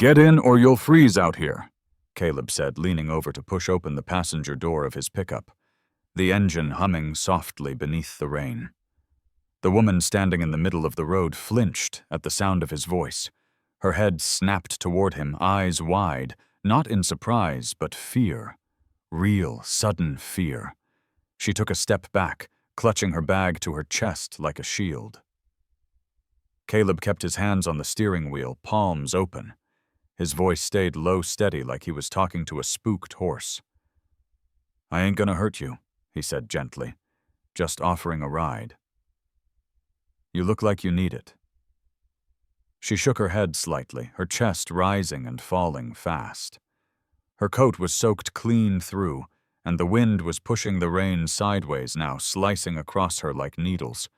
"Get in or you'll freeze out here," Caleb said, leaning over to push open the passenger door of his pickup, the engine humming softly beneath the rain. The woman standing in the middle of the road flinched at the sound of his voice. Her head snapped toward him, eyes wide, not in surprise, but fear. Real, sudden fear. She took a step back, clutching her bag to her chest like a shield. Caleb kept his hands on the steering wheel, palms open. His voice stayed low, steady, like he was talking to a spooked horse. "I ain't gonna hurt you," he said gently, "just offering a ride. You look like you need it." She shook her head slightly, her chest rising and falling fast. Her coat was soaked clean through, and the wind was pushing the rain sideways now, slicing across her like needles.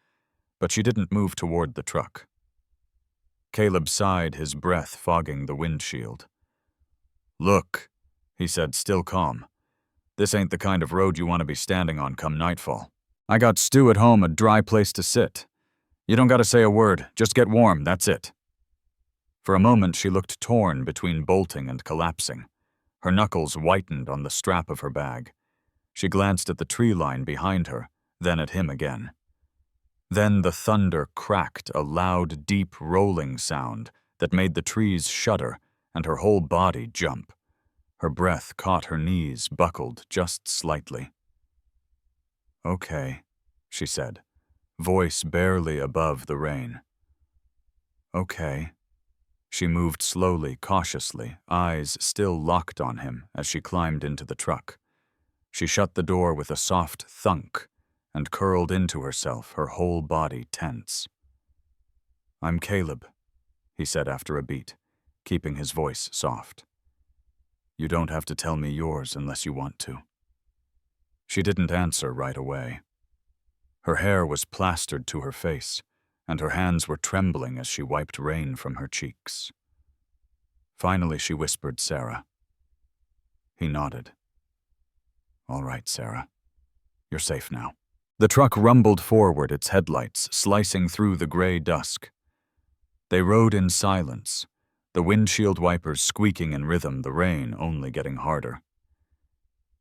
But she didn't move toward the truck. Caleb sighed, his breath fogging the windshield. "Look," he said, still calm. "This ain't the kind of road you want to be standing on come nightfall. I got Stu at home, a dry place to sit. You don't gotta say a word, just get warm, that's it." For a moment she looked torn between bolting and collapsing. Her knuckles whitened on the strap of her bag. She glanced at the tree line behind her, then at him again. Then the thunder cracked, a loud, deep rolling sound that made the trees shudder and her whole body jump. Her breath caught her knees, buckled just slightly. "Okay," she said, voice barely above the rain. "Okay." She moved slowly, cautiously, eyes still locked on him as she climbed into the truck. She shut the door with a soft thunk and curled into herself, her whole body tense. "I'm Caleb," he said after a beat, keeping his voice soft. "You don't have to tell me yours unless you want to." She didn't answer right away. Her hair was plastered to her face, and her hands were trembling as she wiped rain from her cheeks. Finally she whispered Sarah. He nodded. "All right, Sarah. You're safe now." The truck rumbled forward, its headlights slicing through the gray dusk. They rode in silence, the windshield wipers squeaking in rhythm, the rain only getting harder.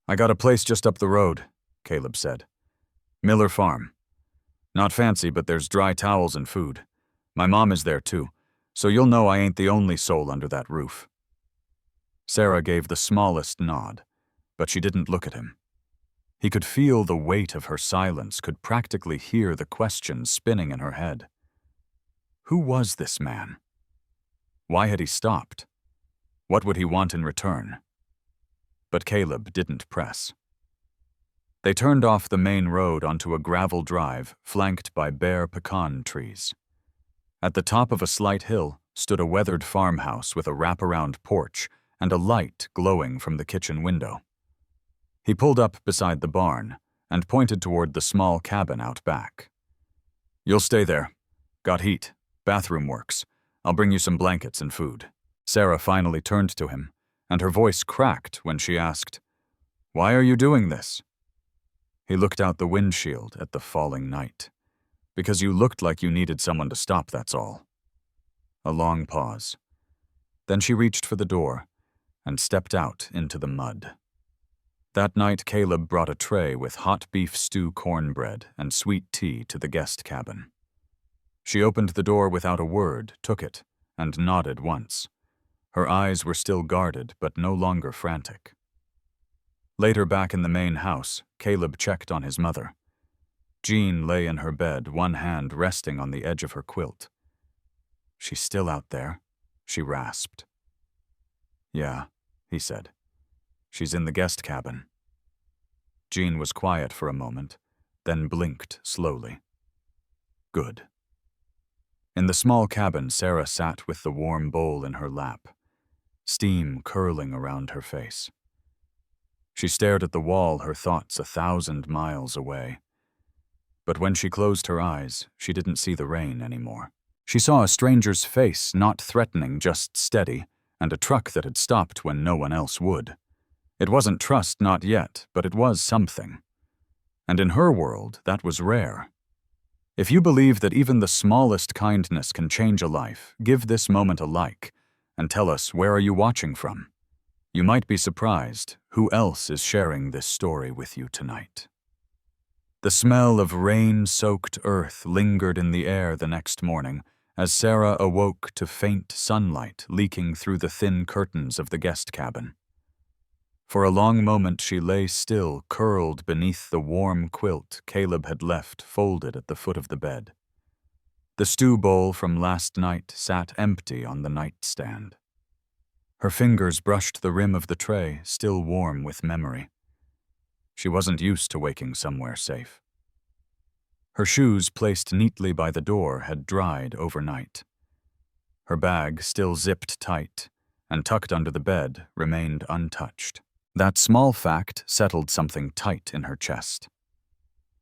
"I got a place just up the road," Caleb said. "Miller Farm. Not fancy, but there's dry towels and food. My mom is there too, so you'll know I ain't the only soul under that roof." Sarah gave the smallest nod, but she didn't look at him. He could feel the weight of her silence, could practically hear the questions spinning in her head. Who was this man? Why had he stopped? What would he want in return? But Caleb didn't press. They turned off the main road onto a gravel drive flanked by bare pecan trees. At the top of a slight hill stood a weathered farmhouse with a wraparound porch and a light glowing from the kitchen window. He pulled up beside the barn and pointed toward the small cabin out back. "You'll stay there. Got heat. Bathroom works. I'll bring you some blankets and food." Sarah finally turned to him, and her voice cracked when she asked, "Why are you doing this?" He looked out the windshield at the falling night. "Because you looked like you needed someone to stop, that's all." A long pause. Then she reached for the door and stepped out into the mud. That night Caleb brought a tray with hot beef stew cornbread and sweet tea to the guest cabin. She opened the door without a word, took it, and nodded once. Her eyes were still guarded, but no longer frantic. Later back in the main house, Caleb checked on his mother. Jean lay in her bed, one hand resting on the edge of her quilt. "She's still out there," she rasped. "Yeah," he said. "She's in the guest cabin." Jean was quiet for a moment, then blinked slowly. Good. In the small cabin, Sarah sat with the warm bowl in her lap, steam curling around her face. She stared at the wall, her thoughts 1,000 miles away. But when she closed her eyes, she didn't see the rain anymore. She saw a stranger's face, not threatening, just steady, and a truck that had stopped when no one else would. It wasn't trust, not yet, but it was something. And in her world, that was rare. If you believe that even the smallest kindness can change a life, give this moment a like, and tell us where are you watching from. You might be surprised who else is sharing this story with you tonight. The smell of rain-soaked earth lingered in the air the next morning as Sarah awoke to faint sunlight leaking through the thin curtains of the guest cabin. For a long moment she lay still, curled beneath the warm quilt Caleb had left folded at the foot of the bed. The stew bowl from last night sat empty on the nightstand. Her fingers brushed the rim of the tray, still warm with memory. She wasn't used to waking somewhere safe. Her shoes, placed neatly by the door, had dried overnight. Her bag, still zipped tight and tucked under the bed, remained untouched. That small fact settled something tight in her chest.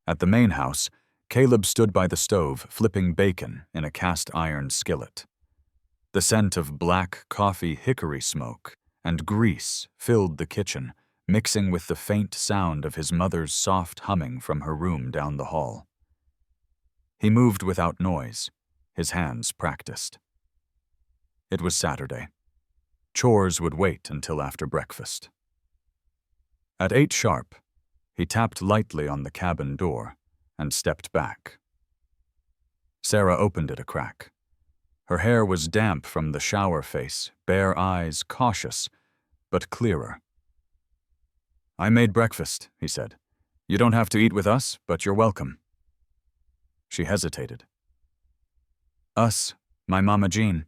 At the main house, Caleb stood by the stove, flipping bacon in a cast-iron skillet. The scent of black coffee hickory smoke and grease filled the kitchen, mixing with the faint sound of his mother's soft humming from her room down the hall. He moved without noise, his hands practiced. It was Saturday. Chores would wait until after breakfast. At 8 sharp, he tapped lightly on the cabin door and stepped back. Sarah opened it a crack. Her hair was damp from the shower face, bare eyes cautious, but clearer. "I made breakfast," he said. "You don't have to eat with us, but you're welcome." She hesitated. "Us, my Mama Jean.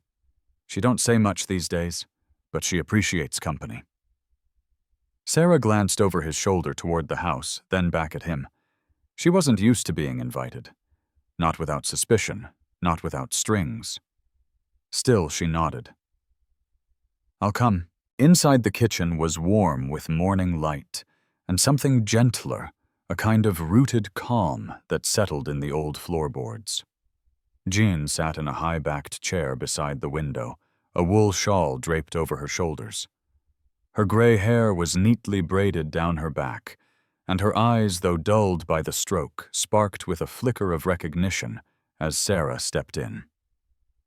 She don't say much these days, but she appreciates company." Sarah glanced over his shoulder toward the house, then back at him. She wasn't used to being invited. Not without suspicion, not without strings. Still, she nodded. "I'll come." Inside the kitchen was warm with morning light, and something gentler, a kind of rooted calm that settled in the old floorboards. Jean sat in a high-backed chair beside the window, a wool shawl draped over her shoulders. Her gray hair was neatly braided down her back, and her eyes, though dulled by the stroke, sparked with a flicker of recognition as Sarah stepped in.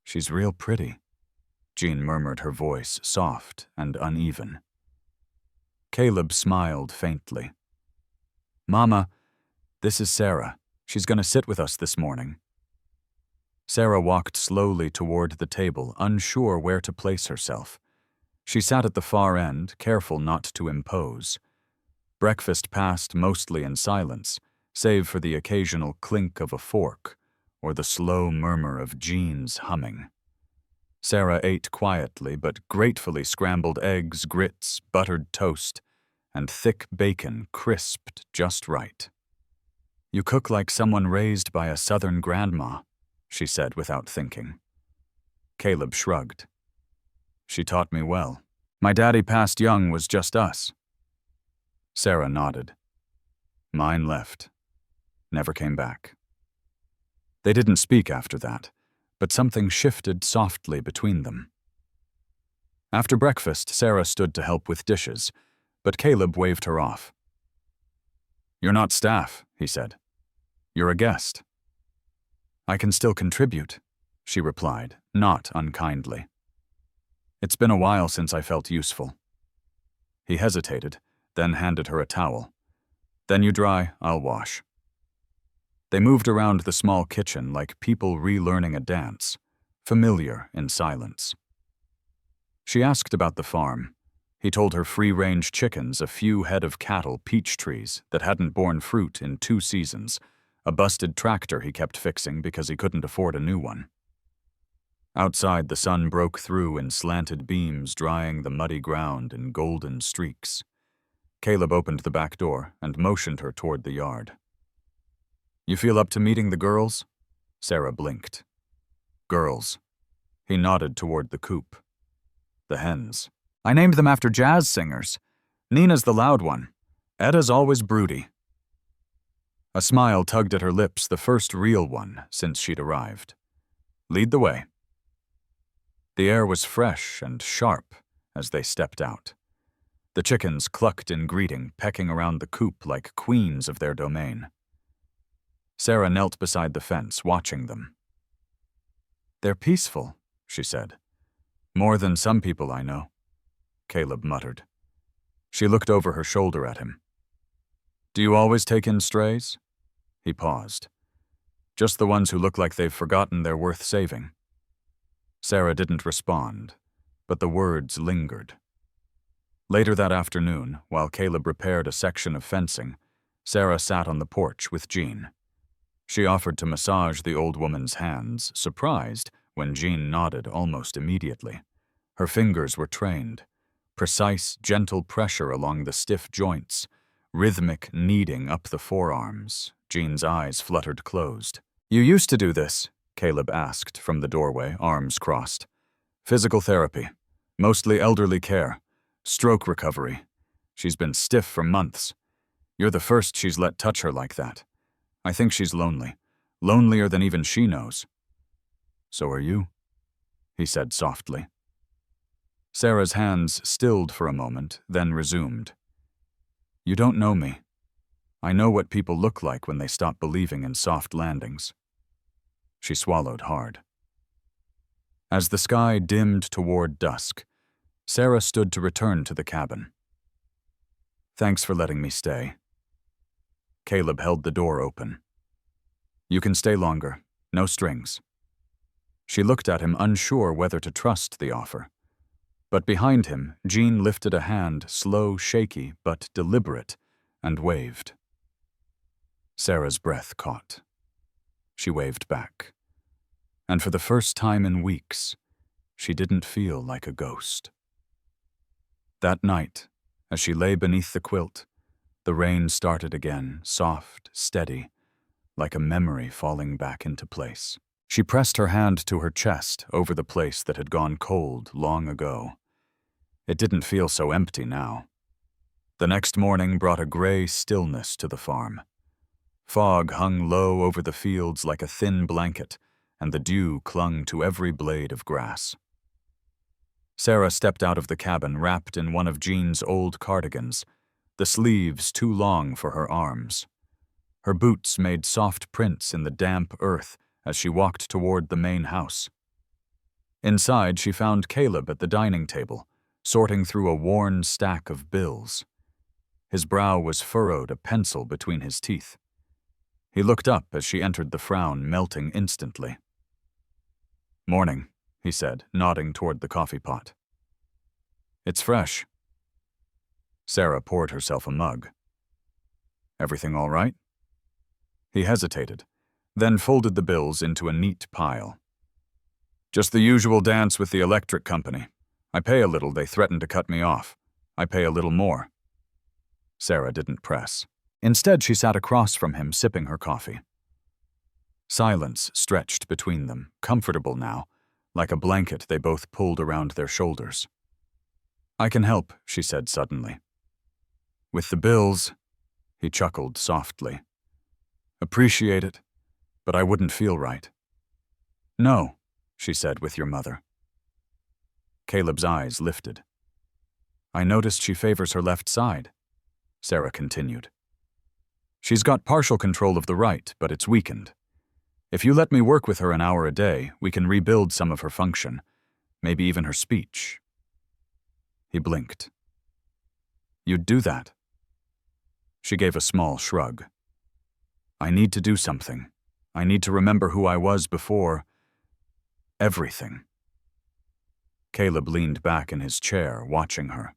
"She's real pretty," Jean murmured, her voice soft and uneven. Caleb smiled faintly. "Mama, this is Sarah. She's going to sit with us this morning." Sarah walked slowly toward the table, unsure where to place herself. She sat at the far end, careful not to impose. Breakfast passed mostly in silence, save for the occasional clink of a fork or the slow murmur of Jean's humming. Sarah ate quietly but gratefully scrambled eggs, grits, buttered toast, and thick bacon crisped just right. "You cook like someone raised by a Southern grandma," she said without thinking. Caleb shrugged. "She taught me well. My daddy passed young was just us." Sarah nodded. "Mine left. Never came back." They didn't speak after that, but something shifted softly between them. After breakfast, Sarah stood to help with dishes, but Caleb waved her off. "You're not staff," he said. "You're a guest." "I can still contribute," she replied, not unkindly. "It's been a while since I felt useful." He hesitated, then handed her a towel. "Then you dry, I'll wash." They moved around the small kitchen like people relearning a dance, familiar in silence. She asked about the farm. He told her free-range chickens, a few head of cattle, peach trees that hadn't borne fruit in 2 seasons, a busted tractor he kept fixing because he couldn't afford a new one. Outside, the sun broke through in slanted beams, drying the muddy ground in golden streaks. Caleb opened the back door and motioned her toward the yard. "You feel up to meeting the girls?" Sarah blinked. "Girls." He nodded toward the coop. "The hens. I named them after jazz singers. Nina's the loud one. Edda's always broody." A smile tugged at her lips, the first real one since she'd arrived. "Lead the way." The air was fresh and sharp as they stepped out. The chickens clucked in greeting, pecking around the coop like queens of their domain. Sarah knelt beside the fence, watching them. "They're peaceful," she said. More than some people I know, Caleb muttered. She looked over her shoulder at him. Do you always take in strays? He paused. Just the ones who look like they've forgotten they're worth saving. Sarah didn't respond, but the words lingered. Later that afternoon, while Caleb repaired a section of fencing, Sarah sat on the porch with Jean. She offered to massage the old woman's hands, surprised when Jean nodded almost immediately. Her fingers were trained. Precise, gentle pressure along the stiff joints, rhythmic kneading up the forearms. Jean's eyes fluttered closed. You used to do this, Caleb asked from the doorway, arms crossed. Physical therapy. Mostly elderly care. Stroke recovery. She's been stiff for months. You're the first she's let touch her like that. I think she's lonely. Lonelier than even she knows. So are you, he said softly. Sarah's hands stilled for a moment, then resumed. You don't know me. I know what people look like when they stop believing in soft landings. She swallowed hard. As the sky dimmed toward dusk, Sarah stood to return to the cabin. Thanks for letting me stay. Caleb held the door open. You can stay longer. No strings. She looked at him, unsure whether to trust the offer. But behind him, Jean lifted a hand, slow, shaky, but deliberate, and waved. Sarah's breath caught. She waved back. And for the first time in weeks, she didn't feel like a ghost. That night, as she lay beneath the quilt, the rain started again, soft, steady, like a memory falling back into place. She pressed her hand to her chest over the place that had gone cold long ago. It didn't feel so empty now. The next morning brought a gray stillness to the farm. Fog hung low over the fields like a thin blanket, and the dew clung to every blade of grass. Sarah stepped out of the cabin wrapped in one of Jean's old cardigans, the sleeves too long for her arms. Her boots made soft prints in the damp earth as she walked toward the main house. Inside, she found Caleb at the dining table, sorting through a worn stack of bills. His brow was furrowed, a pencil between his teeth. He looked up as she entered, the frown melting instantly. Morning, he said, nodding toward the coffee pot. It's fresh. Sarah poured herself a mug. Everything all right? He hesitated, then folded the bills into a neat pile. Just the usual dance with the electric company. I pay a little, they threaten to cut me off. I pay a little more. Sarah didn't press. Instead, she sat across from him, sipping her coffee. Silence stretched between them, comfortable now, like a blanket they both pulled around their shoulders. I can help, she said suddenly. With the bills, he chuckled softly. Appreciate it, but I wouldn't feel right. No, she said, with your mother. Caleb's eyes lifted. I noticed she favors her left side, Sarah continued. She's got partial control of the right, but it's weakened. If you let me work with her an hour a day, we can rebuild some of her function, maybe even her speech. He blinked. You'd do that? She gave a small shrug. I need to do something. I need to remember who I was before everything. Caleb leaned back in his chair, watching her.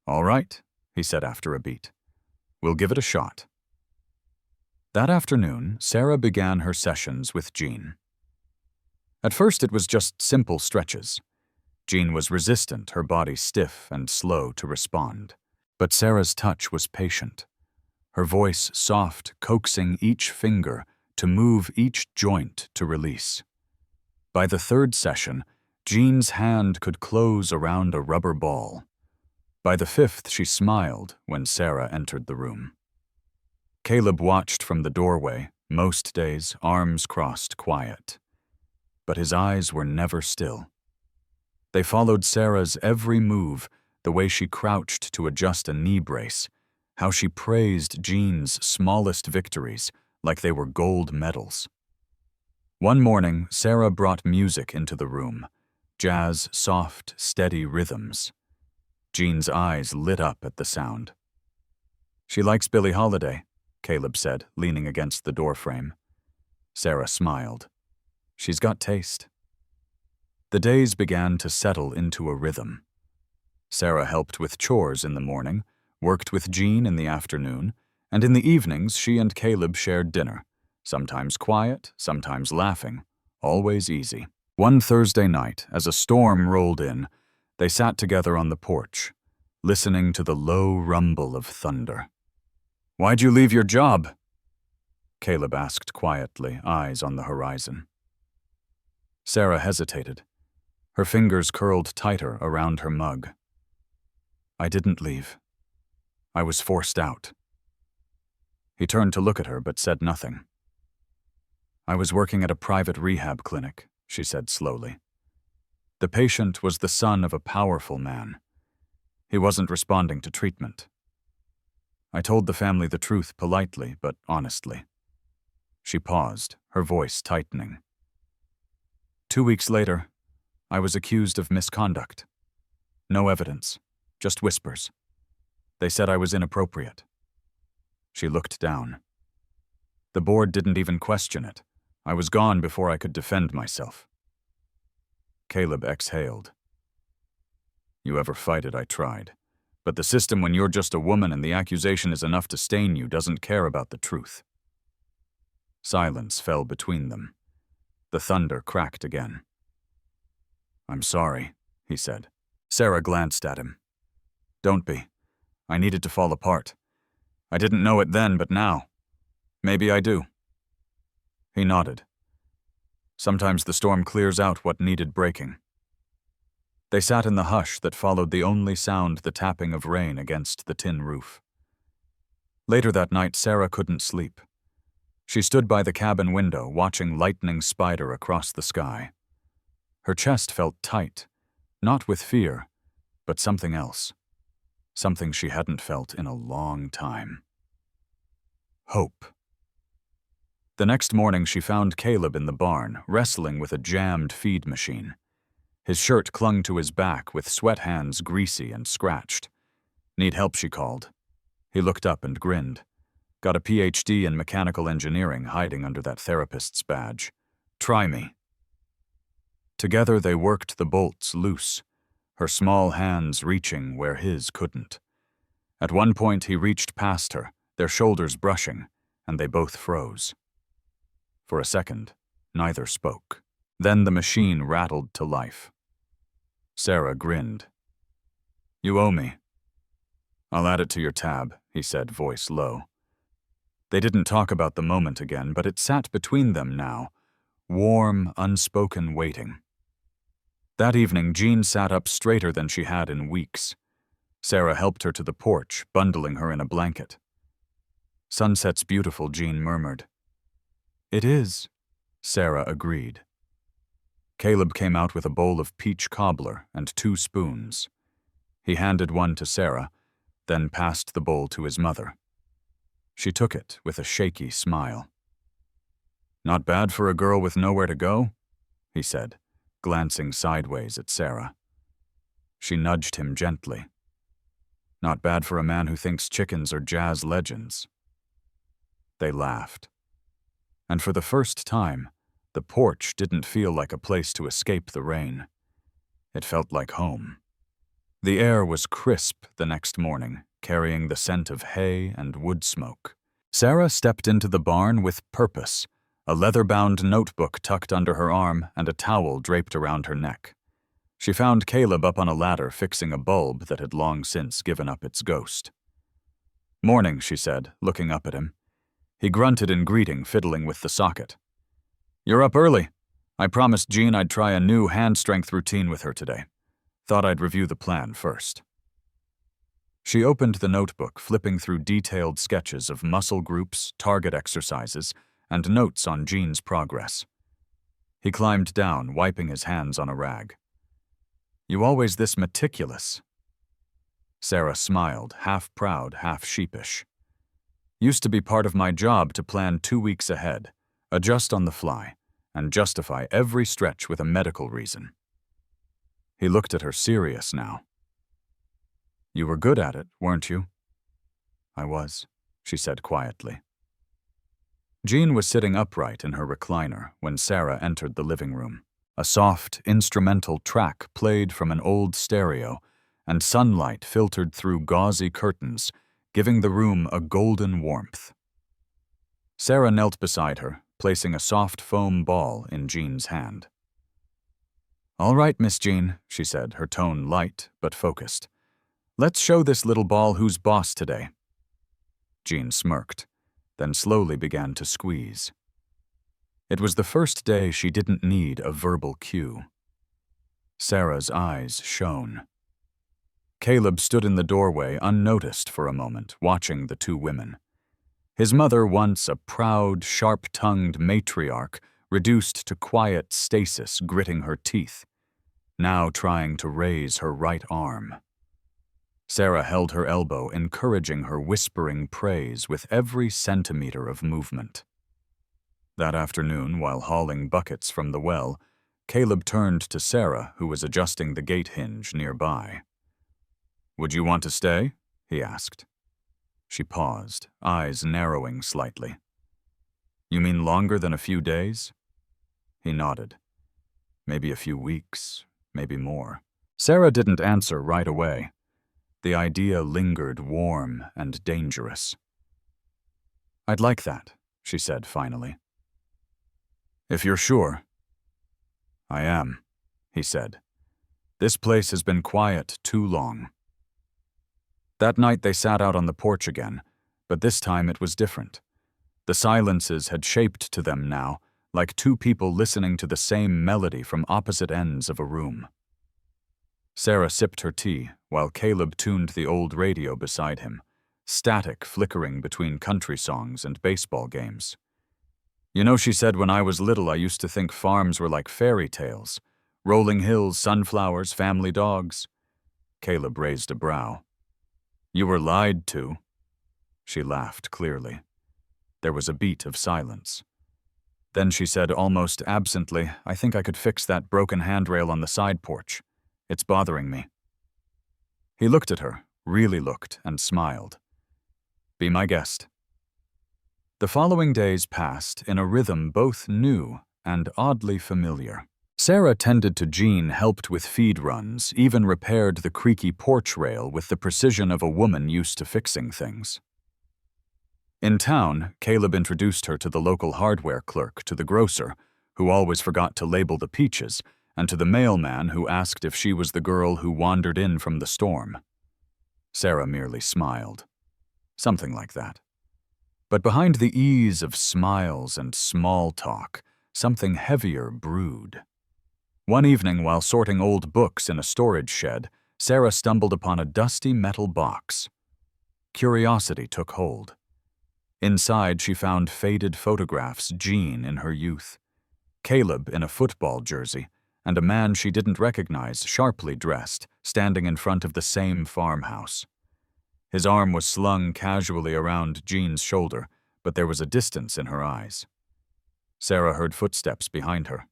All right, he said after a beat. We'll give it a shot. That afternoon, Sarah began her sessions with Jean. At first, it was just simple stretches. Jean was resistant, her body stiff and slow to respond. But Sarah's touch was patient, her voice soft, coaxing each finger to move each joint to release. By the third session, Jean's hand could close around a rubber ball. By the fifth, she smiled when Sarah entered the room. Caleb watched from the doorway, most days, arms crossed, quiet. But his eyes were never still. They followed Sarah's every move, the way she crouched to adjust a knee brace, how she praised Jean's smallest victories like they were gold medals. One morning, Sarah brought music into the room, Jazz, soft, steady rhythms. Jean's eyes lit up at the sound. "She likes Billie Holiday," Caleb said, leaning against the doorframe. Sarah smiled. "She's got taste." The days began to settle into a rhythm. Sarah helped with chores in the morning, worked with Jean in the afternoon, and in the evenings she and Caleb shared dinner, sometimes quiet, sometimes laughing, always easy. One Thursday night, as a storm rolled in, they sat together on the porch, listening to the low rumble of thunder. "Why'd you leave your job?" Caleb asked quietly, eyes on the horizon. Sarah hesitated. Her fingers curled tighter around her mug. "I didn't leave. I was forced out." He turned to look at her but said nothing. "I was working at a private rehab clinic," she said slowly. "The patient was the son of a powerful man. He wasn't responding to treatment. I told the family the truth politely but honestly." She paused, her voice tightening. 2 weeks later, I was accused of misconduct. No evidence, just whispers. They said I was inappropriate." She looked down. "The board didn't even question it. I was gone before I could defend myself." Caleb exhaled. "You ever fight it, I tried. But the system, when you're just a woman and the accusation is enough to stain you, doesn't care about the truth." Silence fell between them. The thunder cracked again. "I'm sorry," he said. Sarah glanced at him. "Don't be. I needed to fall apart. I didn't know it then, but now. Maybe I do." He nodded. "Sometimes the storm clears out what needed breaking." They sat in the hush that followed the only sound, the tapping of rain against the tin roof. Later that night, Sarah couldn't sleep. She stood by the cabin window, watching lightning spider across the sky. Her chest felt tight, not with fear, but something else. Something she hadn't felt in a long time. Hope. The next morning she found Caleb in the barn, wrestling with a jammed feed machine. His shirt clung to his back with sweat hands greasy and scratched. "Need help?" she called. He looked up and grinned. "Got a PhD in mechanical engineering hiding under that therapist's badge. Try me." Together they worked the bolts loose, her small hands reaching where his couldn't. At one point he reached past her, their shoulders brushing, and they both froze. For a second, neither spoke. Then the machine rattled to life. Sarah grinned. "You owe me." "I'll add it to your tab," he said, voice low. They didn't talk about the moment again, but it sat between them now, warm, unspoken waiting. That evening, Jean sat up straighter than she had in weeks. Sarah helped her to the porch, bundling her in a blanket. "Sunset's beautiful," Jean murmured. "It is," Sarah agreed. Caleb came out with a bowl of peach cobbler and 2 spoons. He handed one to Sarah, then passed the bowl to his mother. She took it with a shaky smile. "Not bad for a girl with nowhere to go?" he said, glancing sideways at Sarah. She nudged him gently. "Not bad for a man who thinks chickens are jazz legends." They laughed. And for the first time, the porch didn't feel like a place to escape the rain. It felt like home. The air was crisp the next morning, carrying the scent of hay and wood smoke. Sarah stepped into the barn with purpose, a leather-bound notebook tucked under her arm and a towel draped around her neck. She found Caleb up on a ladder fixing a bulb that had long since given up its ghost. "Morning," she said, looking up at him. He grunted in greeting, fiddling with the socket. "You're up early. I promised Jean I'd try a new hand strength routine with her today. Thought I'd review the plan first." She opened the notebook, flipping through detailed sketches of muscle groups, target exercises, and notes on Jean's progress. He climbed down, wiping his hands on a rag. "You always this meticulous?" Sarah smiled, half proud, half sheepish. "Used to be part of my job to plan 2 weeks ahead, adjust on the fly, and justify every stretch with a medical reason." He looked at her serious now. You were good at it, weren't you? I was, she said quietly. Jean was sitting upright in her recliner when Sarah entered the living room. A soft, instrumental track played from an old stereo, and sunlight filtered through gauzy curtains, giving the room a golden warmth. Sarah knelt beside her, placing a soft foam ball in Jean's hand. All right, Miss Jean, she said, her tone light but focused. Let's show this little ball who's boss today. Jean smirked, then slowly began to squeeze. It was the first day she didn't need a verbal cue. Sarah's eyes shone. Caleb stood in the doorway unnoticed for a moment, watching the two women. His mother, once a proud, sharp-tongued matriarch, reduced to quiet stasis, gritting her teeth, now trying to raise her right arm. Sarah held her elbow, encouraging her whispering praise with every centimeter of movement. That afternoon, while hauling buckets from the well, Caleb turned to Sarah, who was adjusting the gate hinge nearby. Would you want to stay? He asked. She paused, eyes narrowing slightly. You mean longer than a few days? He nodded. Maybe a few weeks, maybe more. Sarah didn't answer right away. The idea lingered warm and dangerous. I'd like that, she said finally. If you're sure. I am, he said. This place has been quiet too long. That night they sat out on the porch again, but this time it was different. The silences had shaped to them now, like two people listening to the same melody from opposite ends of a room. Sarah sipped her tea, while Caleb tuned the old radio beside him, static flickering between country songs and baseball games. You know, she said, when I was little I used to think farms were like fairy tales. Rolling hills, sunflowers, family dogs. Caleb raised a brow. You were lied to. She laughed clearly. There was a beat of silence. Then she said almost absently, I think I could fix that broken handrail on the side porch. It's bothering me. He looked at her, really looked, and smiled. Be my guest. The following days passed in a rhythm both new and oddly familiar. Sarah tended to Jean, helped with feed runs, even repaired the creaky porch rail with the precision of a woman used to fixing things. In town, Caleb introduced her to the local hardware clerk, to the grocer, who always forgot to label the peaches, and to the mailman who asked if she was the girl who wandered in from the storm. Sarah merely smiled. Something like that. But behind the ease of smiles and small talk, something heavier brewed. One evening, while sorting old books in a storage shed, Sarah stumbled upon a dusty metal box. Curiosity took hold. Inside, she found faded photographs, Jean in her youth, Caleb in a football jersey, and a man she didn't recognize, sharply dressed, standing in front of the same farmhouse. His arm was slung casually around Jean's shoulder, but there was a distance in her eyes. Sarah heard footsteps behind her.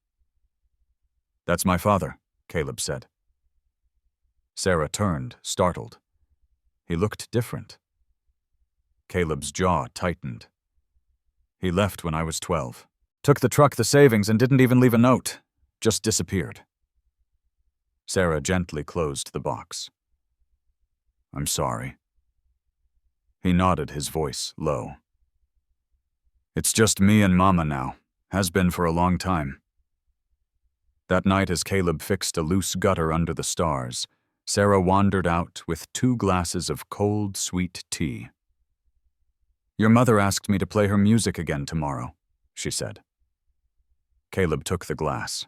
That's my father, Caleb said. Sarah turned, startled. He looked different. Caleb's jaw tightened. He left when I was 12. Took the truck, the savings, and didn't even leave a note. Just disappeared. Sarah gently closed the box. I'm sorry. He nodded, his voice low. It's just me and Mama now. Has been for a long time. That night, as Caleb fixed a loose gutter under the stars, Sarah wandered out with 2 glasses of cold, sweet tea. Your mother asked me to play her music again tomorrow, she said. Caleb took the glass.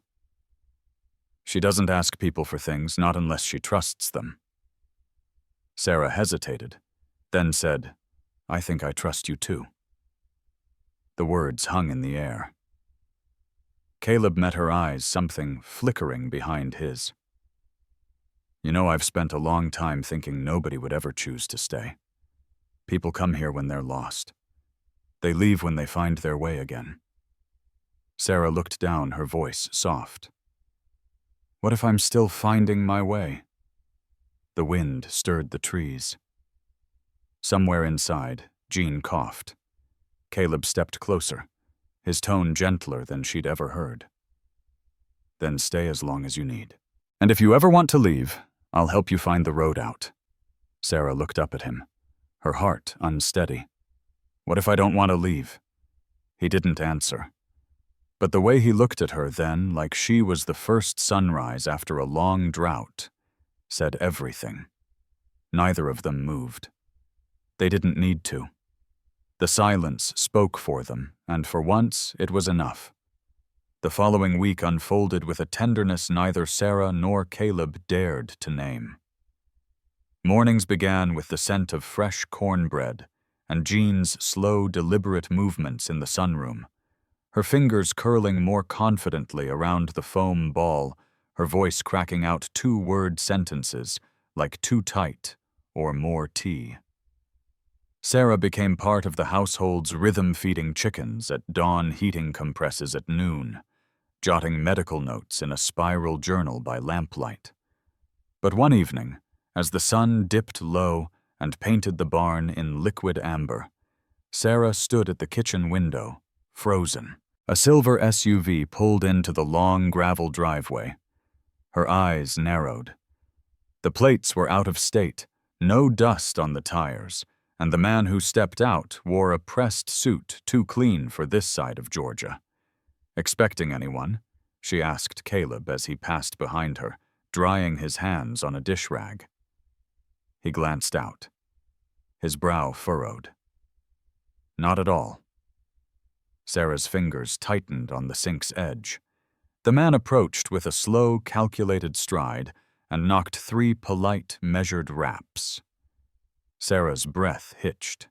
She doesn't ask people for things, not unless she trusts them. Sarah hesitated, then said, I think I trust you too. The words hung in the air. Caleb met her eyes, something flickering behind his. You know, I've spent a long time thinking nobody would ever choose to stay. People come here when they're lost. They leave when they find their way again. Sarah looked down, her voice soft. What if I'm still finding my way? The wind stirred the trees. Somewhere inside, Jean coughed. Caleb stepped closer, his tone gentler than she'd ever heard. Then stay as long as you need. And if you ever want to leave, I'll help you find the road out. Sarah looked up at him, her heart unsteady. What if I don't want to leave? He didn't answer. But the way he looked at her then, like she was the first sunrise after a long drought, said everything. Neither of them moved. They didn't need to. The silence spoke for them, and for once it was enough. The following week unfolded with a tenderness neither Sarah nor Caleb dared to name. Mornings began with the scent of fresh cornbread and Jean's slow, deliberate movements in the sunroom, her fingers curling more confidently around the foam ball, her voice cracking out 2-word sentences like too tight or more tea. Sarah became part of the household's rhythm-feeding chickens at dawn heating compresses at noon, jotting medical notes in a spiral journal by lamplight. But one evening, as the sun dipped low and painted the barn in liquid amber, Sarah stood at the kitchen window, frozen. A silver SUV pulled into the long gravel driveway. Her eyes narrowed. The plates were out of state, no dust on the tires, and the man who stepped out wore a pressed suit too clean for this side of Georgia. Expecting anyone? She asked Caleb as he passed behind her, drying his hands on a dish rag. He glanced out. His brow furrowed. Not at all. Sarah's fingers tightened on the sink's edge. The man approached with a slow, calculated stride and knocked 3 polite, measured raps. Sarah's breath hitched.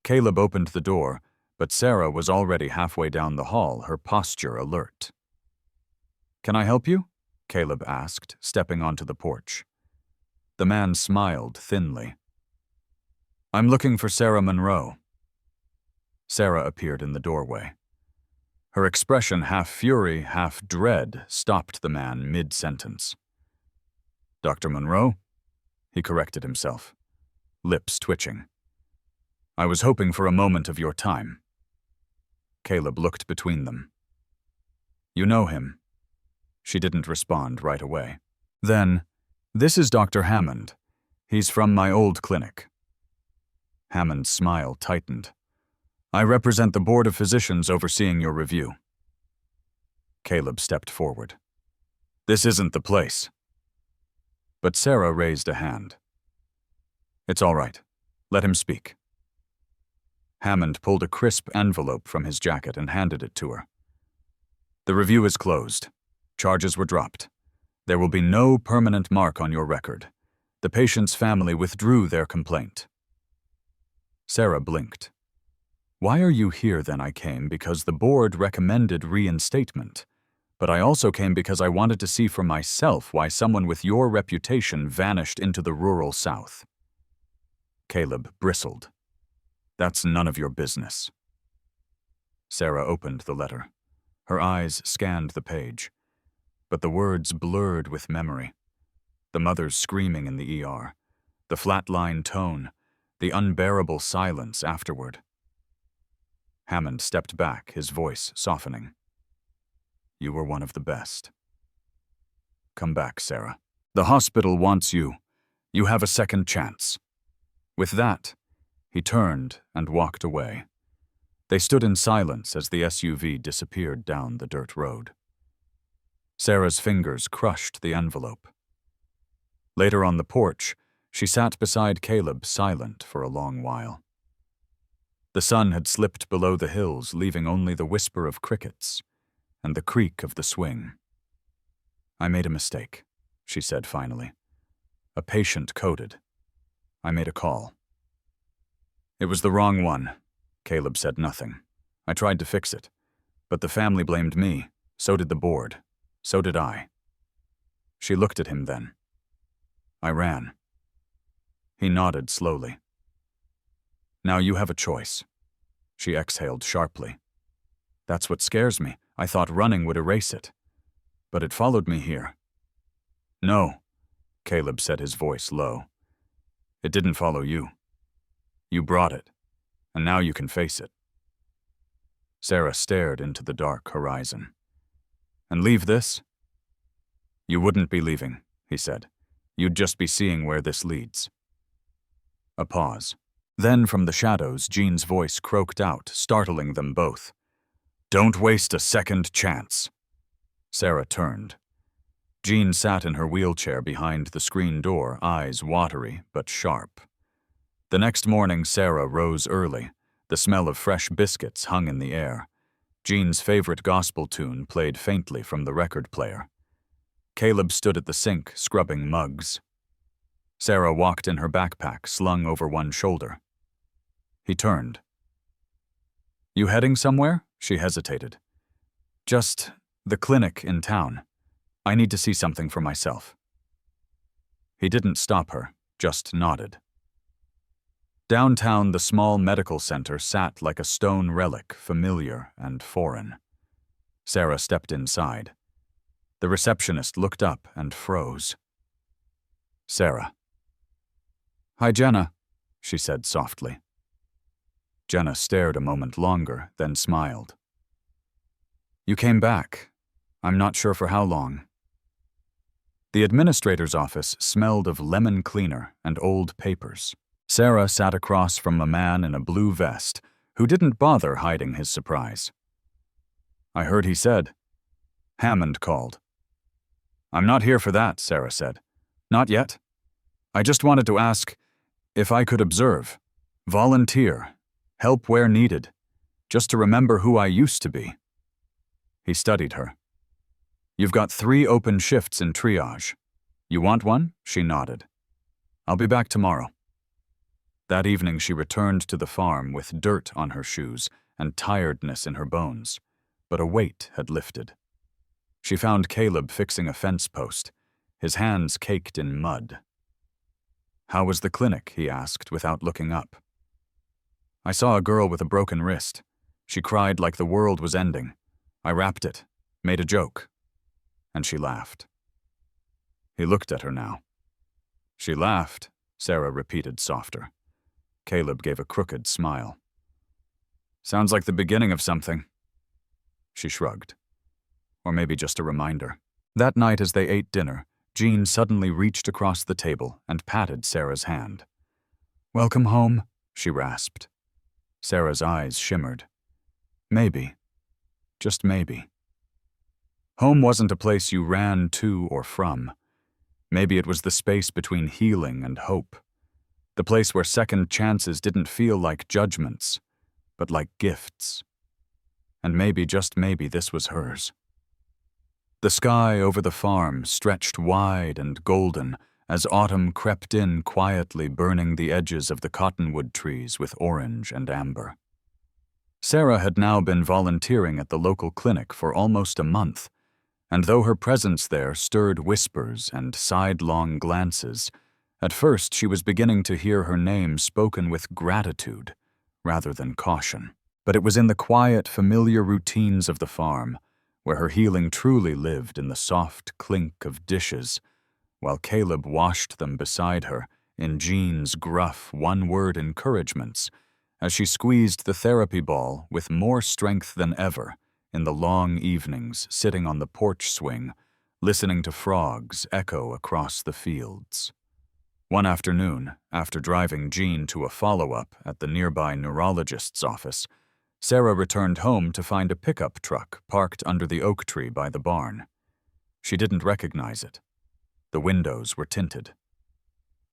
Caleb opened the door, but Sarah was already halfway down the hall, her posture alert. "Can I help you?" Caleb asked, stepping onto the porch. The man smiled thinly. "I'm looking for Sarah Monroe." Sarah appeared in the doorway. Her expression, half fury, half dread, stopped the man mid-sentence. "Dr. Monroe?" He corrected himself, lips twitching. "I was hoping for a moment of your time." Caleb looked between them. "You know him?" She didn't respond right away. Then, "This is Dr. Hammond. He's from my old clinic." Hammond's smile tightened. "I represent the Board of Physicians overseeing your review." Caleb stepped forward. "This isn't the place." But Sarah raised a hand. "It's all right. Let him speak." Hammond pulled a crisp envelope from his jacket and handed it to her. "The review is closed. Charges were dropped. There will be no permanent mark on your record. The patient's family withdrew their complaint." Sarah blinked. "Why are you here then?" I came because the board recommended reinstatement, but I also came because I wanted to see for myself why someone with your reputation vanished into the rural South. Caleb bristled. "That's none of your business." Sarah opened the letter. Her eyes scanned the page, but the words blurred with memory. The mother's screaming in the ER, the flatline tone, the unbearable silence afterward. Hammond stepped back, his voice softening. "You were one of the best. Come back, Sarah. The hospital wants you. You have a second chance." With that, he turned and walked away. They stood in silence as the SUV disappeared down the dirt road. Sarah's fingers crushed the envelope. Later on the porch, she sat beside Caleb, silent for a long while. The sun had slipped below the hills, leaving only the whisper of crickets and the creak of the swing. "I made a mistake," she said finally. "A patient coded. I made a call." "It was the wrong one." Caleb said nothing. "I tried to fix it, but the family blamed me. So did the board. So did I." She looked at him then. "I ran." He nodded slowly. "Now you have a choice." She exhaled sharply. "That's what scares me. I thought running would erase it. But it followed me here. No, Caleb said, his voice low. It didn't follow you. You brought it, and now you can face it. Sarah stared into the dark horizon. And leave this? You wouldn't be leaving, he said. You'd just be seeing where this leads. A pause. Then from the shadows, Jean's voice croaked out, startling them both. Don't waste a second chance. Sarah turned. Jean sat in her wheelchair behind the screen door, eyes watery but sharp. The next morning, Sarah rose early. The smell of fresh biscuits hung in the air. Jean's favorite gospel tune played faintly from the record player. Caleb stood at the sink, scrubbing mugs. Sarah walked in her backpack, slung over one shoulder. He turned. You heading somewhere? She hesitated. Just the clinic in town. I need to see something for myself. He didn't stop her, just nodded. Downtown, the small medical center sat like a stone relic, familiar and foreign. Sarah stepped inside. The receptionist looked up and froze. Sarah. Hi, Jenna, she said softly. Jenna stared a moment longer, then smiled. You came back. I'm not sure for how long. The administrator's office smelled of lemon cleaner and old papers. Sarah sat across from a man in a blue vest who didn't bother hiding his surprise. I heard he said. Hammond called. I'm not here for that, Sarah said. Not yet. I just wanted to ask if I could observe, volunteer, help where needed, just to remember who I used to be. He studied her. You've got 3 open shifts in triage. You want one? She nodded. I'll be back tomorrow. That evening she returned to the farm with dirt on her shoes and tiredness in her bones, but a weight had lifted. She found Caleb fixing a fence post, his hands caked in mud. How was the clinic? He asked without looking up. I saw a girl with a broken wrist. She cried like the world was ending. I wrapped it, made a joke, and she laughed. He looked at her now. She laughed, Sarah repeated softer. Caleb gave a crooked smile. Sounds like the beginning of something. She shrugged. Or maybe just a reminder. That night as they ate dinner, Jean suddenly reached across the table and patted Sarah's hand. Welcome home, she rasped. Sarah's eyes shimmered. Maybe. Just maybe. Home wasn't a place you ran to or from. Maybe it was the space between healing and hope. The place where second chances didn't feel like judgments, but like gifts. And maybe, just maybe, this was hers. The sky over the farm stretched wide and golden as autumn crept in quietly, burning the edges of the cottonwood trees with orange and amber. Sarah had now been volunteering at the local clinic for almost a month, and though her presence there stirred whispers and sidelong glances, at first she was beginning to hear her name spoken with gratitude rather than caution. But it was in the quiet, familiar routines of the farm where her healing truly lived, in the soft clink of dishes, while Caleb washed them beside her in Jean's gruff, one-word encouragements as she squeezed the therapy ball with more strength than ever in the long evenings sitting on the porch swing, listening to frogs echo across the fields. One afternoon, after driving Jean to a follow-up at the nearby neurologist's office, Sarah returned home to find a pickup truck parked under the oak tree by the barn. She didn't recognize it. The windows were tinted.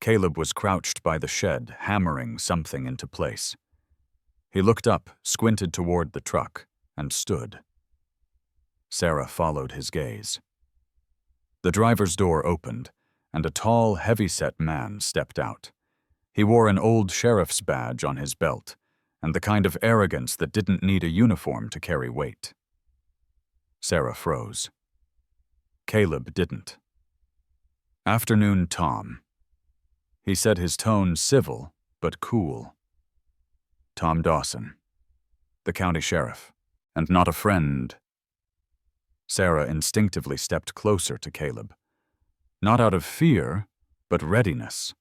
Caleb was crouched by the shed, hammering something into place. He looked up, squinted toward the truck, and stood. Sarah followed his gaze. The driver's door opened, and a tall, heavy-set man stepped out. He wore an old sheriff's badge on his belt, and the kind of arrogance that didn't need a uniform to carry weight. Sarah froze. Caleb didn't. Afternoon Tom. He said, his tone civil but cool. Tom Dawson, the county sheriff, and not a friend. Sarah instinctively stepped closer to Caleb. Not out of fear, but readiness.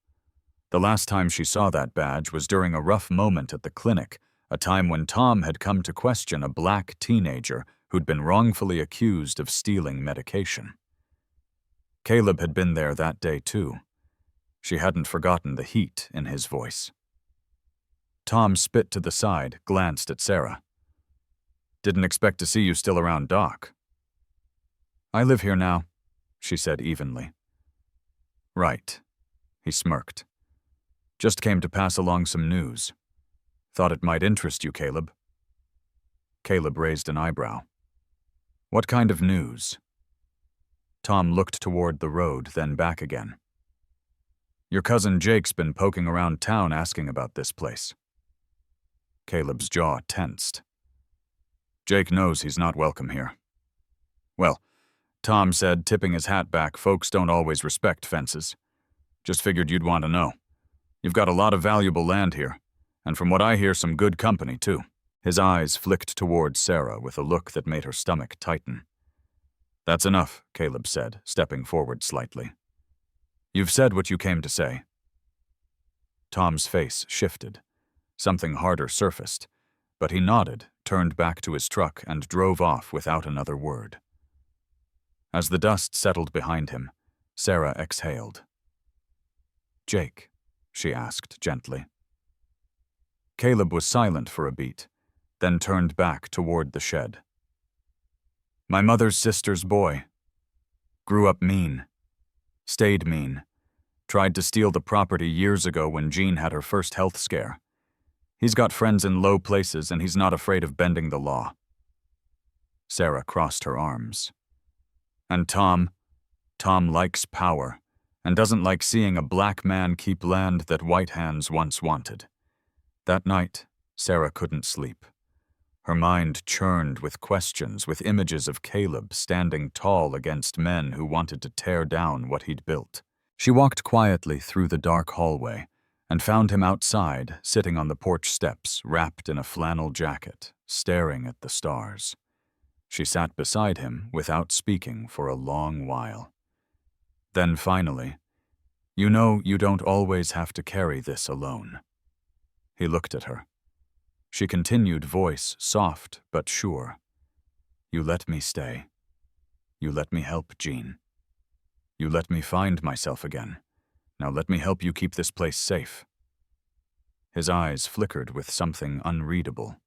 The last time she saw that badge was during a rough moment at the clinic, a time when Tom had come to question a black teenager who'd been wrongfully accused of stealing medication. Caleb had been there that day too. She hadn't forgotten the heat in his voice. Tom spit to the side, glanced at Sarah. "Didn't expect to see you still around, Doc." "I live here now," she said evenly. "Right," he smirked. "Just came to pass along some news. Thought it might interest you, Caleb." Caleb raised an eyebrow. "What kind of news?" Tom looked toward the road, then back again. "Your cousin Jake's been poking around town asking about this place." Caleb's jaw tensed. "Jake knows he's not welcome here." "Well," Tom said, tipping his hat back, "folks don't always respect fences. Just figured you'd want to know. You've got a lot of valuable land here, and from what I hear, some good company, too." His eyes flicked toward Sarah with a look that made her stomach tighten. "That's enough," Caleb said, stepping forward slightly. "You've said what you came to say." Tom's face shifted. Something harder surfaced, but he nodded, turned back to his truck, and drove off without another word. As the dust settled behind him, Sarah exhaled. "Jake?" she asked gently. Caleb was silent for a beat, then turned back toward the shed. "My mother's sister's boy. Grew up mean. Stayed mean. Tried to steal the property years ago when Jean had her first health scare. He's got friends in low places and he's not afraid of bending the law." Sarah crossed her arms. "And Tom likes power and doesn't like seeing a black man keep land that white hands once wanted." That night, Sarah couldn't sleep. Her mind churned with questions, with images of Caleb standing tall against men who wanted to tear down what he'd built. She walked quietly through the dark hallway and found him outside, sitting on the porch steps, wrapped in a flannel jacket, staring at the stars. She sat beside him without speaking for a long while. Then finally, "You know you don't always have to carry this alone." He looked at her. She continued, voice soft but sure. "You let me stay. You let me help Jean. You let me find myself again. Now let me help you keep this place safe." His eyes flickered with something unreadable.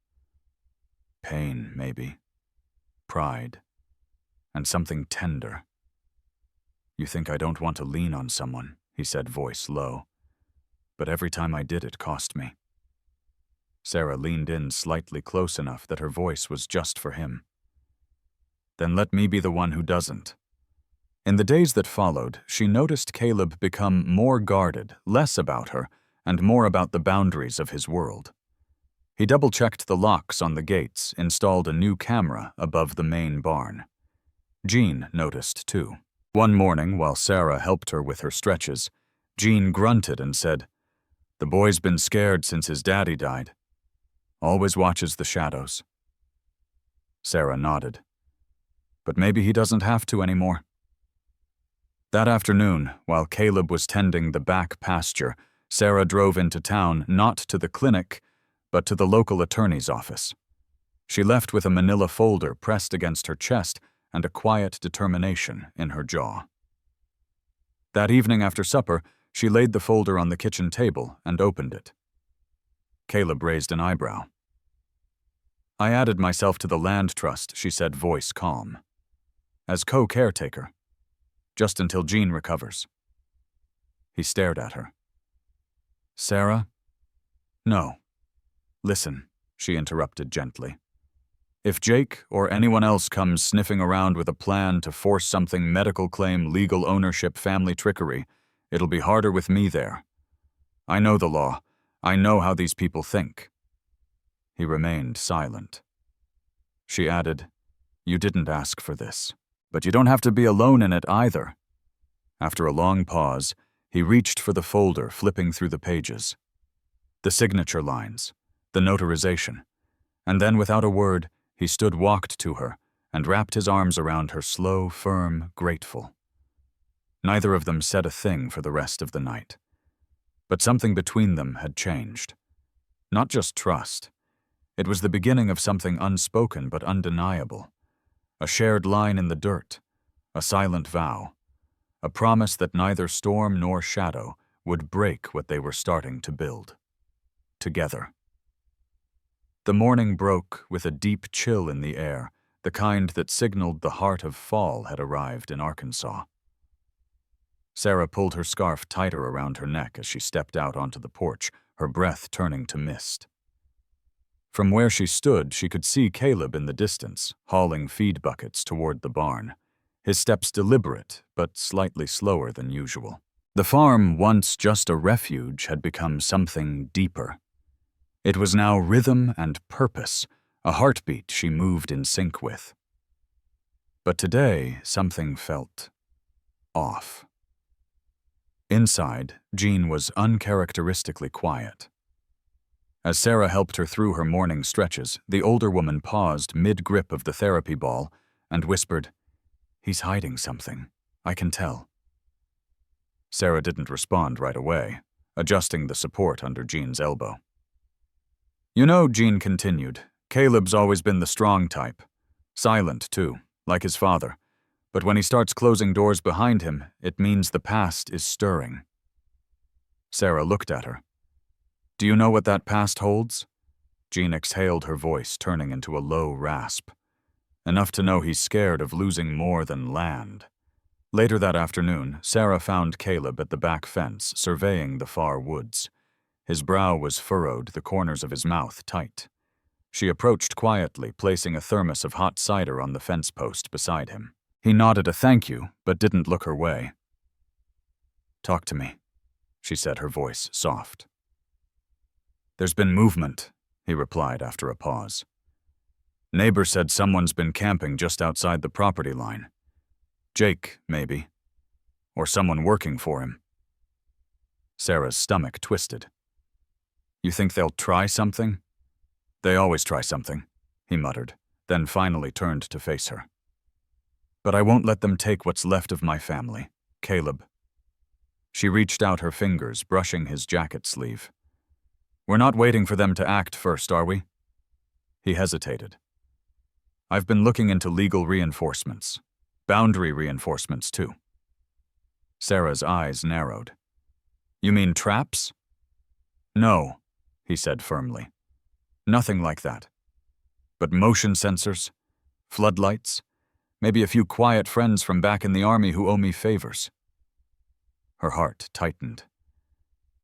Pain, maybe. Pride. And something tender. "You think I don't want to lean on someone," he said, voice low. "But every time I did, it cost me." Sarah leaned in slightly close enough that her voice was just for him. "Then let me be the one who doesn't." In the days that followed, she noticed Caleb become more guarded, less about her, and more about the boundaries of his world. He double-checked the locks on the gates, installed a new camera above the main barn. Jean noticed too. One morning, while Sarah helped her with her stretches, Jean grunted and said, "The boy's been scared since his daddy died. Always watches the shadows." Sarah nodded. "But maybe he doesn't have to anymore." That afternoon, while Caleb was tending the back pasture, Sarah drove into town, not to the clinic, but to the local attorney's office. She left with a manila folder pressed against her chest and a quiet determination in her jaw. That evening after supper, she laid the folder on the kitchen table and opened it. Caleb raised an eyebrow. "I added myself to the land trust," she said, voice calm. "As co-caretaker. Just until Jean recovers." He stared at her. "Sarah?" "No. Listen," she interrupted gently. "If Jake or anyone else comes sniffing around with a plan to force something, medical claim, legal ownership, family trickery, it'll be harder with me there. I know the law. I know how these people think." He remained silent. She added, "You didn't ask for this, but you don't have to be alone in it either." After a long pause, he reached for the folder, flipping through the pages. The signature lines, the notarization, and then without a word, he walked to her and wrapped his arms around her, slow, firm, grateful. Neither of them said a thing for the rest of the night. But something between them had changed. Not just trust. It was the beginning of something unspoken but undeniable. A shared line in the dirt, a silent vow, a promise that neither storm nor shadow would break what they were starting to build. Together. The morning broke with a deep chill in the air, the kind that signaled the heart of fall had arrived in Arkansas. Sarah pulled her scarf tighter around her neck as she stepped out onto the porch, her breath turning to mist. From where she stood, she could see Caleb in the distance, hauling feed buckets toward the barn, his steps deliberate but slightly slower than usual. The farm, once just a refuge, had become something deeper. It was now rhythm and purpose, a heartbeat she moved in sync with. But today, something felt off. Inside, Jean was uncharacteristically quiet. As Sarah helped her through her morning stretches, the older woman paused mid-grip of the therapy ball and whispered, "He's hiding something. I can tell." Sarah didn't respond right away, adjusting the support under Jean's elbow. "You know," Jean continued, "Caleb's always been the strong type. Silent, too, like his father. But when he starts closing doors behind him, it means the past is stirring." Sarah looked at her. "Do you know what that past holds?" Jean exhaled, her voice turning into a low rasp. Enough to know he's scared of losing more than land. Later that afternoon, Sarah found Caleb at the back fence, surveying the far woods. His brow was furrowed, the corners of his mouth tight. She approached quietly, placing a thermos of hot cider on the fence post beside him. He nodded a thank you, but didn't look her way. "Talk to me," she said, her voice soft. "There's been movement," he replied after a pause. "Neighbor said someone's been camping just outside the property line. Jake, maybe. Or someone working for him." Sarah's stomach twisted. "You think they'll try something?" "They always try something," he muttered, then finally turned to face her. "But I won't let them take what's left of my family, Caleb." She reached out her fingers, brushing his jacket sleeve. "We're not waiting for them to act first, are we?" He hesitated. "I've been looking into legal reinforcements. Boundary reinforcements, too." Sarah's eyes narrowed. "You mean traps?" "No," he said firmly. "Nothing like that. But motion sensors, floodlights, maybe a few quiet friends from back in the army who owe me favors." Her heart tightened.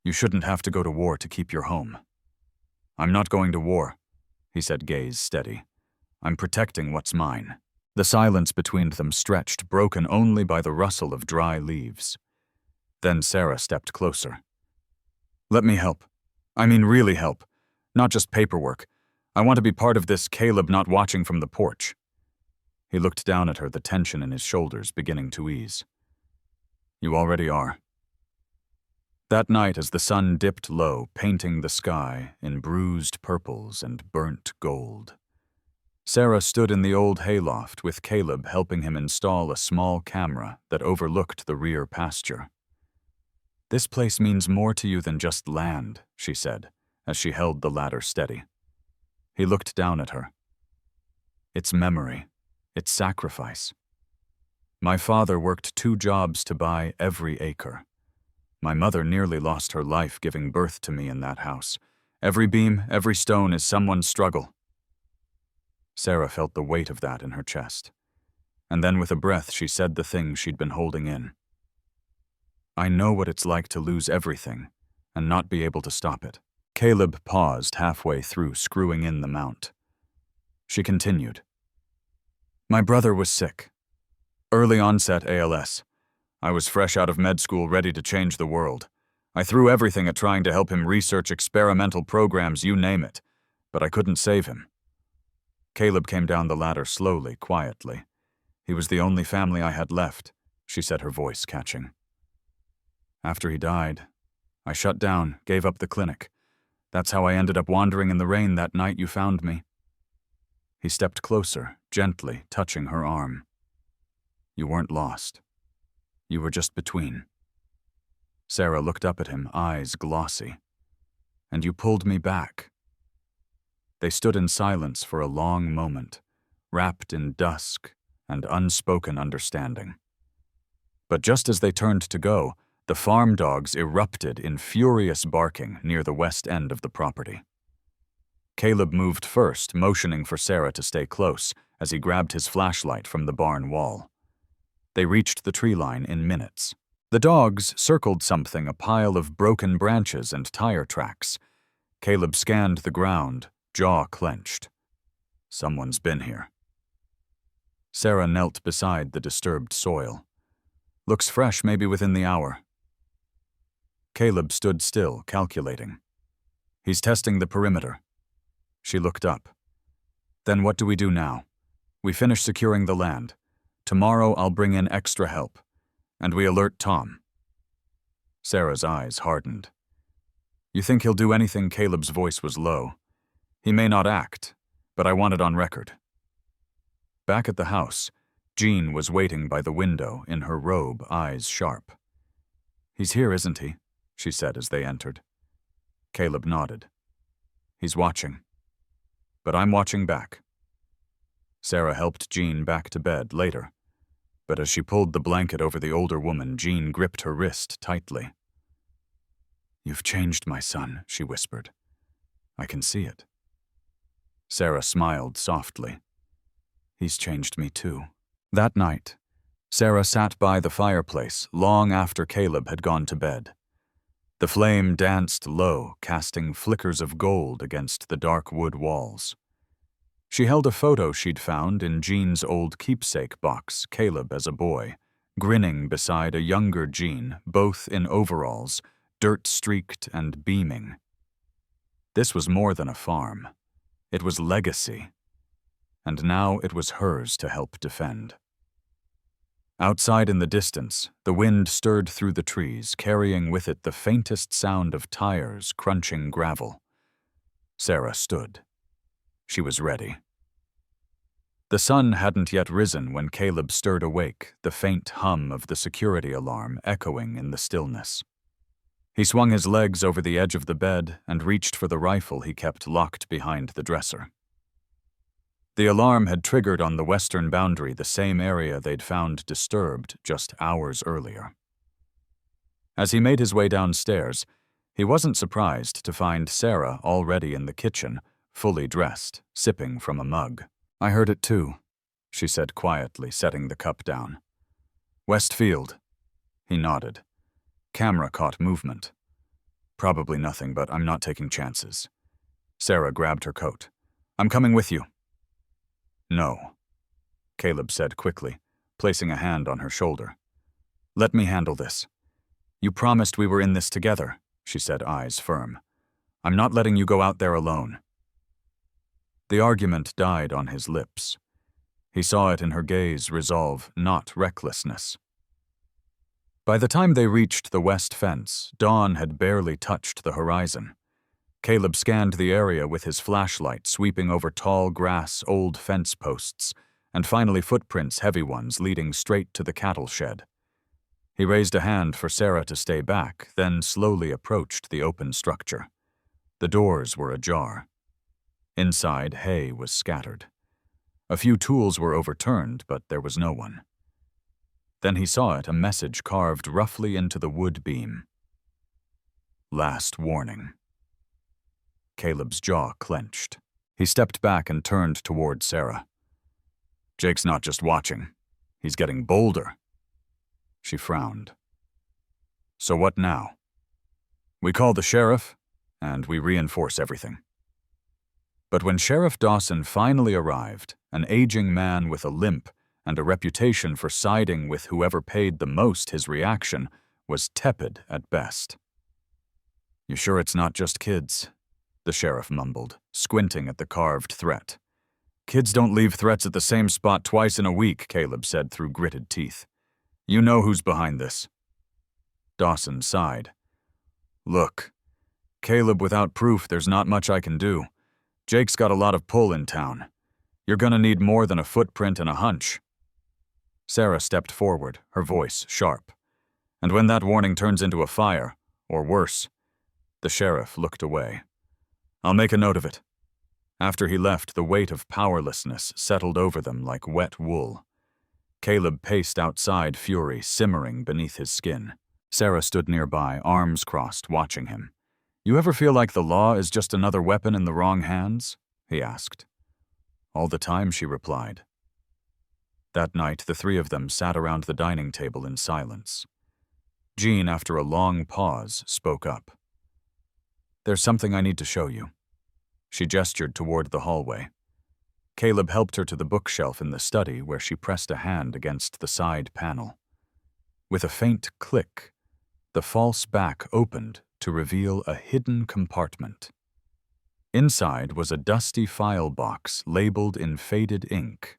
"You shouldn't have to go to war to keep your home." "I'm not going to war," he said, gaze steady. "I'm protecting what's mine." The silence between them stretched, broken only by the rustle of dry leaves. Then Sarah stepped closer. "Let me help. I mean really help. Not just paperwork. I want to be part of this, Caleb not watching from the porch." He looked down at her, the tension in his shoulders beginning to ease. "You already are." That night, as the sun dipped low, painting the sky in bruised purples and burnt gold, Sarah stood in the old hayloft with Caleb helping him install a small camera that overlooked the rear pasture. "This place means more to you than just land," she said, as she held the ladder steady. He looked down at her. "It's memory. It's sacrifice. My father worked 2 jobs to buy every acre. My mother nearly lost her life giving birth to me in that house. Every beam, every stone is someone's struggle." Sarah felt the weight of that in her chest. And then with a breath she said the thing she'd been holding in. "I know what it's like to lose everything and not be able to stop it." Caleb paused halfway through screwing in the mount. She continued. "My brother was sick. Early onset ALS. I was fresh out of med school ready to change the world. I threw everything at trying to help him research experimental programs, you name it, but I couldn't save him." Caleb came down the ladder slowly, quietly. "He was the only family I had left," she said, her voice catching. "After he died, I shut down, gave up the clinic. That's how I ended up wandering in the rain that night you found me." He stepped closer, gently touching her arm. "You weren't lost. You were just between. Sarah looked up at him, eyes glossy. And you pulled me back. They stood in silence for a long moment, wrapped in dusk and unspoken understanding. But just as they turned to go, the farm dogs erupted in furious barking near the west end of the property. Caleb moved first, motioning for Sarah to stay close as he grabbed his flashlight from the barn wall. They reached the tree line in minutes. The dogs circled something, a pile of broken branches and tire tracks. Caleb scanned the ground, jaw clenched. Someone's been here. Sarah knelt beside the disturbed soil. Looks fresh, maybe within the hour. Caleb stood still, calculating. He's testing the perimeter. She looked up. Then what do we do now? We finish securing the land. Tomorrow I'll bring in extra help. And we alert Tom. Sarah's eyes hardened. You think he'll do anything? Caleb's voice was low. He may not act, but I want it on record. Back at the house, Jean was waiting by the window in her robe, eyes sharp. He's here, isn't he? She said as they entered. Caleb nodded. He's watching. But I'm watching back. Sarah helped Jean back to bed later, but as she pulled the blanket over the older woman, Jean gripped her wrist tightly. You've changed, my son, she whispered. I can see it. Sarah smiled softly. He's changed me too. That night, Sarah sat by the fireplace long after Caleb had gone to bed. The flame danced low, casting flickers of gold against the dark wood walls. She held a photo she'd found in Jean's old keepsake box, Caleb as a boy, grinning beside a younger Jean, both in overalls, dirt-streaked and beaming. This was more than a farm. It was legacy. And now it was hers to help defend. Outside in the distance, the wind stirred through the trees, carrying with it the faintest sound of tires crunching gravel. Sarah stood. She was ready. The sun hadn't yet risen when Caleb stirred awake, the faint hum of the security alarm echoing in the stillness. He swung his legs over the edge of the bed and reached for the rifle he kept locked behind the dresser. The alarm had triggered on the western boundary, the same area they'd found disturbed just hours earlier. As he made his way downstairs, he wasn't surprised to find Sarah already in the kitchen, fully dressed, sipping from a mug. I heard it too, she said quietly, setting the cup down. Westfield. He nodded. Camera caught movement. Probably nothing, but I'm not taking chances. Sarah grabbed her coat. I'm coming with you. No, Caleb said quickly, placing a hand on her shoulder. Let me handle this. You promised we were in this together, she said, eyes firm. I'm not letting you go out there alone. The argument died on his lips. He saw it in her gaze, resolve, not recklessness. By the time they reached the west fence, dawn had barely touched the horizon. Caleb scanned the area with his flashlight, sweeping over tall grass, old fence posts, and finally footprints, heavy ones, leading straight to the cattle shed. He raised a hand for Sarah to stay back, then slowly approached the open structure. The doors were ajar. Inside, hay was scattered. A few tools were overturned, but there was no one. Then he saw it, a message carved roughly into the wood beam. Last warning. Caleb's jaw clenched. He stepped back and turned toward Sarah. Jake's not just watching. He's getting bolder. She frowned. So what now? We call the sheriff, and we reinforce everything. But when Sheriff Dawson finally arrived, an aging man with a limp and a reputation for siding with whoever paid the most, his reaction was tepid at best. You sure it's not just kids? The sheriff mumbled, squinting at the carved threat. Kids don't leave threats at the same spot twice in a week, Caleb said through gritted teeth. You know who's behind this. Dawson sighed. Look, Caleb, without proof, there's not much I can do. Jake's got a lot of pull in town. You're gonna need more than a footprint and a hunch. Sarah stepped forward, her voice sharp. And when that warning turns into a fire, or worse, the sheriff looked away. I'll make a note of it. After he left, the weight of powerlessness settled over them like wet wool. Caleb paced outside, fury simmering beneath his skin. Sarah stood nearby, arms crossed, watching him. You ever feel like the law is just another weapon in the wrong hands? He asked. All the time, she replied. That night, the three of them sat around the dining table in silence. Jean, after a long pause, spoke up. There's something I need to show you. She gestured toward the hallway. Caleb helped her to the bookshelf in the study where she pressed a hand against the side panel. With a faint click, the false back opened to reveal a hidden compartment. Inside was a dusty file box labeled in faded ink.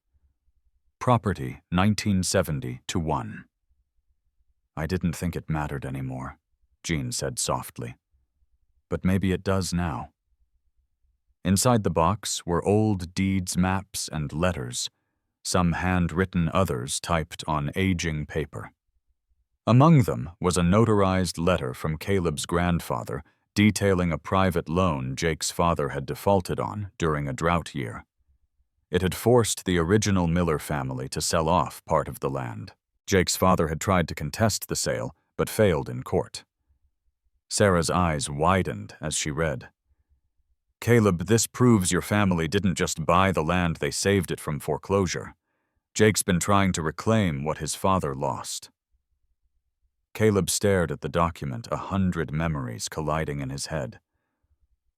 Property 1970-1. I didn't think it mattered anymore, Jean said softly. But maybe it does now. Inside the box were old deeds, maps, and letters, some handwritten, others typed on aging paper. Among them was a notarized letter from Caleb's grandfather detailing a private loan Jake's father had defaulted on during a drought year. It had forced the original Miller family to sell off part of the land. Jake's father had tried to contest the sale, but failed in court. Sarah's eyes widened as she read. Caleb, this proves your family didn't just buy the land, they saved it from foreclosure. Jake's been trying to reclaim what his father lost. Caleb stared at the document, 100 memories colliding in his head.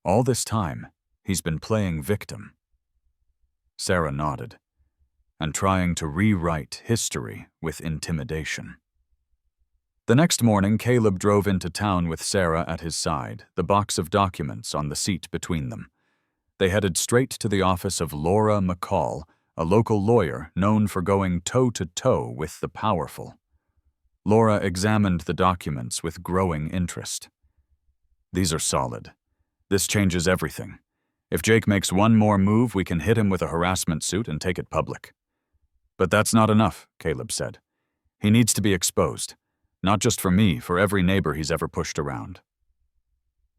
All this time, he's been playing victim. Sarah nodded, and trying to rewrite history with intimidation. The next morning, Caleb drove into town with Sarah at his side, the box of documents on the seat between them. They headed straight to the office of Laura McCall, a local lawyer known for going toe-to-toe with the powerful. Laura examined the documents with growing interest. These are solid. This changes everything. If Jake makes one more move, we can hit him with a harassment suit and take it public. But that's not enough, Caleb said. He needs to be exposed. Not just for me, for every neighbor he's ever pushed around.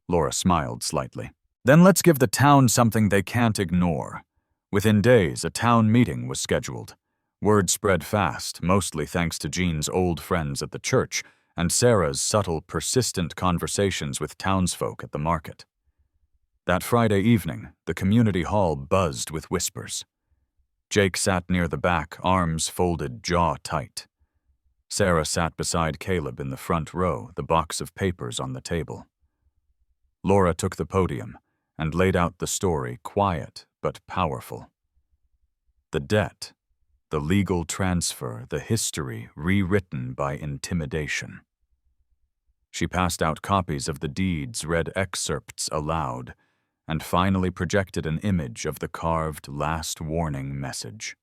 Laura smiled slightly. Then let's give the town something they can't ignore. Within days, a town meeting was scheduled. Word spread fast, mostly thanks to Jean's old friends at the church and Sarah's subtle, persistent conversations with townsfolk at the market. That Friday evening, the community hall buzzed with whispers. Jake sat near the back, arms folded, jaw tight. Sarah sat beside Caleb in the front row, the box of papers on the table. Laura took the podium and laid out the story, quiet but powerful. The debt, the legal transfer, the history rewritten by intimidation. She passed out copies of the deeds, read excerpts aloud, and finally projected an image of the carved last warning message.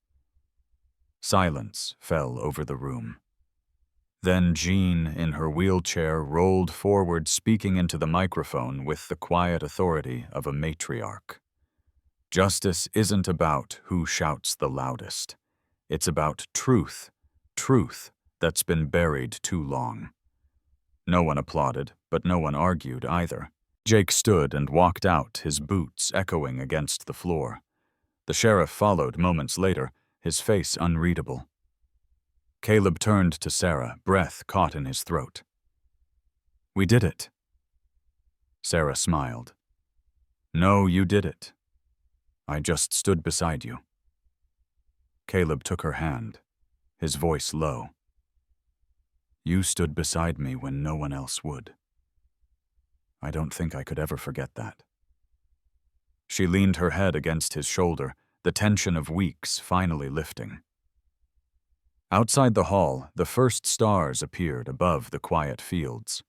Silence fell over the room. Then Jean, in her wheelchair, rolled forward, speaking into the microphone with the quiet authority of a matriarch. Justice isn't about who shouts the loudest. It's about truth, truth that's been buried too long. No one applauded, but no one argued either. Jake stood and walked out, his boots echoing against the floor. The sheriff followed moments later, his face unreadable. Caleb turned to Sarah, breath caught in his throat. We did it. Sarah smiled. No, you did it. I just stood beside you. Caleb took her hand, his voice low. You stood beside me when no one else would. I don't think I could ever forget that. She leaned her head against his shoulder, the tension of weeks finally lifting. Outside the hall, the first stars appeared above the quiet fields.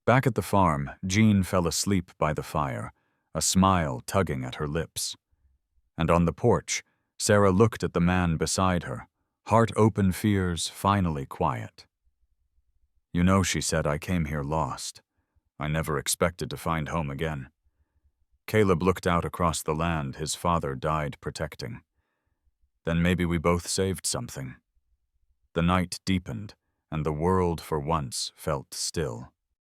Back at the farm, Jean fell asleep by the fire, a smile tugging at her lips. And on the porch, Sarah looked at the man beside her, heart-open fears finally quiet. You know, she said, I came here lost. I never expected to find home again. Caleb looked out across the land his father died protecting. Then maybe we both saved something. The night deepened, and the world for once felt still.